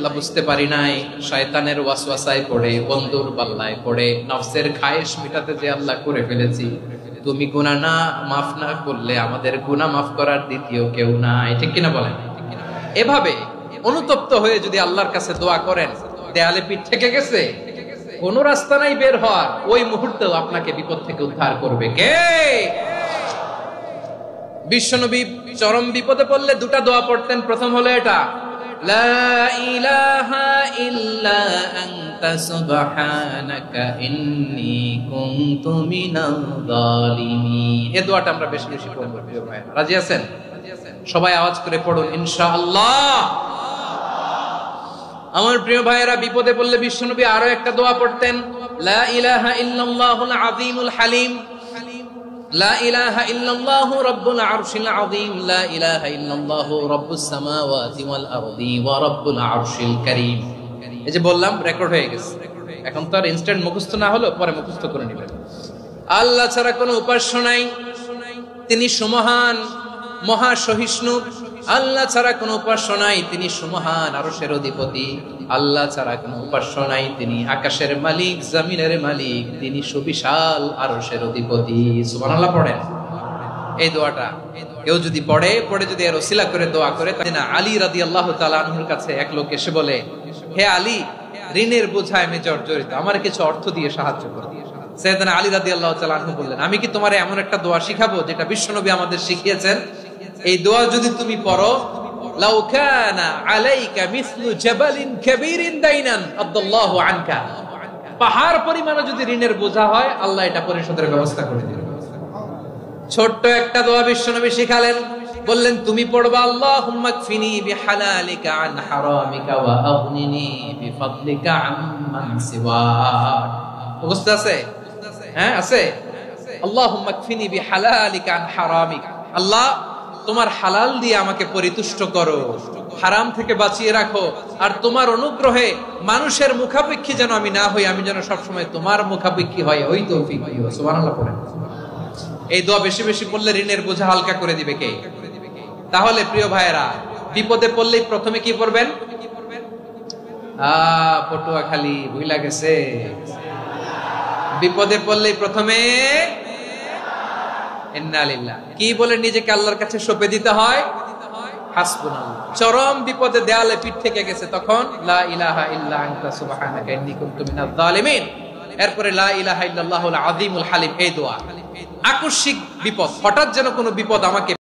আল্লাহ বুঝতে পারি নাই, শয়তানের ওয়াসওয়াসায় পড়ে, বন্ধুর পাল্লায় পড়ে, নফসের খায়েশ মিটাতে যে আল্লাহ করে ফেলেছি। তুমি গুনাহ না মাফ না করলে আমাদের গুনাহ মাফ করার দ্বিতীয় কেউ নাই, ঠিক কিনা বলেন? এভাবে অনুতপ্ত হয়ে যদি আল্লাহর কাছে দোয়া করেন, দেয়ালে পিঠ থেকে গেছে, কোন রাস্তা নাই বের হওয়ার, ওই মুহূর্তেও আপনাকে বিপদ থেকে উদ্ধার করবে কে? বিশ্বনবী চরম বিপদে পড়লে দুটা দোয়া পড়তেন। প্রথম হলো এটা, লা ইলাহা ইল্লা আনতা সুবহানাকা ইন্নী কুনতু মিনাল জালিমিন। এই দোয়াটা আমরা বেশি বেশি পড়ব। প্রিয় ভাই, রাজি আছেন? সবাই আওয়াজ করে পড়ুন ইনশাআল্লাহ। আমার প্রিয় ভাইয়েরা, বিপদে পড়লে বিশ্বনবী আরো একটা দোয়া পড়তেন, লা ইলাহা ইল্লাল্লাহুল আযীমুল হালিম, লা ইলাহা ইল্লাল্লাহু রাব্বুল আরশিল আযীম, লা ইলাহা ইল্লাল্লাহু রাব্বুস সামাওয়াতি ওয়াল আরদি ওয়া রাব্বুল আরশিল কারীম। এই যে বললাম, রেকর্ড হয়ে গেছে, এখন তো আর ইনস্ট্যান্ট মুখস্থ না হলো, পরে মুখস্থ করে নেবেন। আল্লাহ ছাড়া কোনো উপাস্য নাই, তিনি সুমহান, মহা সহিষ্ণু। আল্লাহ ছাড়া কোনো উপাস্য নাই, তিনি সুমহান, আরশের অধিপতি। আল্লাহ ছাড়া কোনো উপাস্য নাই, তিনি আকাশের মালিক, জমিনের মালিক, তিনি সুবিশাল আরশের অধিপতি। সুবহানাল্লাহ পড়েন এই দোয়াটা। কেউ যদি পড়ে যদি এর ওসিলা করে দোয়া করে, তাহলে আলী রাদিয়াল্লাহু তাআলা আনহুর কাছে এক লোক এসে বলে, হে আলী, ঋণের বোঝায় আমি জর্জরিত, আমার কিছু অর্থ দিয়ে সাহায্য করো। সাইয়েদনা আলী রাদিয়াল্লাহু তাআলা আনহু বললেন, আমি কি তোমারে এমন একটা দোয়া শিখাবো যেটা বিশ্বনবী আমাদের শিখিয়েছেন? এই দোয়া যদি তুমি পড়ো, লাউ কানা আলাইকা মিসলু জাবালিন কাবীরিন দাইনান আদাল্লাহু আনকা, পাহাড় পরিমাণ যদি ঋণের বোঝা হয়, আল্লাহ এটা পরিশোধের ব্যবস্থা করে দিবেন। ছোট্ট একটা দোয়া বিশ্বনবী শিখালেন, বললেন তুমি পড়বা, আল্লাহুম্মা কফিনি বিহালালিকা আন হারামিকা ওয়া আগনিনি বিফাদলিকা আম্মান সিওয়াক। বুঝতে আছে? হ্যাঁ আছে। আল্লাহুম্মা কফিনি বিহালালিকা আন হারামিকা, আল্লাহ তোমার হালাল দিয়ে আমাকে পরিতুষ্ট করো, হারাম থেকে বাঁচিয়ে রাখো, আর তোমার অনুগ্রহে মানুষের মুখাপেক্ষী যেন আমি না হই, আমি যেন সবসময় তোমার মুখাপেক্ষী হয়, ওই তৌফিক দিও। সুবহানাল্লাহ পড়েন। এই দোয়া বেশি বেশি পড়লে ঋণের বোঝা হালকা করে দিবে কে? তাহলে প্রিয় ভাইয়েরা, বিপদে পড়লেই প্রথমে কি পড়বেন? পটুয়াখালী ভুইলা গেছে। বিপদে পড়লেই প্রথমে ইন্না লিল্লাহ কি বলে নিজেকে আল্লাহর কাছে সঁপে দিতে হয়, হাসবুনাল্লাহ। চরম বিপদে দেয়ালে পিঠ থেকে গেছে, তখন লা ইলাহা ইল্লা আনতা সুবহানাকা ইন্নী কুনতু মিনাজ জালিমিন। এরপরে লা ইলাহা ইল্লাল্লাহুল আযীমুল হালিম, এই দোয়া। আকস্মিক বিপদ, হঠাৎ যেন কোনো বিপদ আমাকে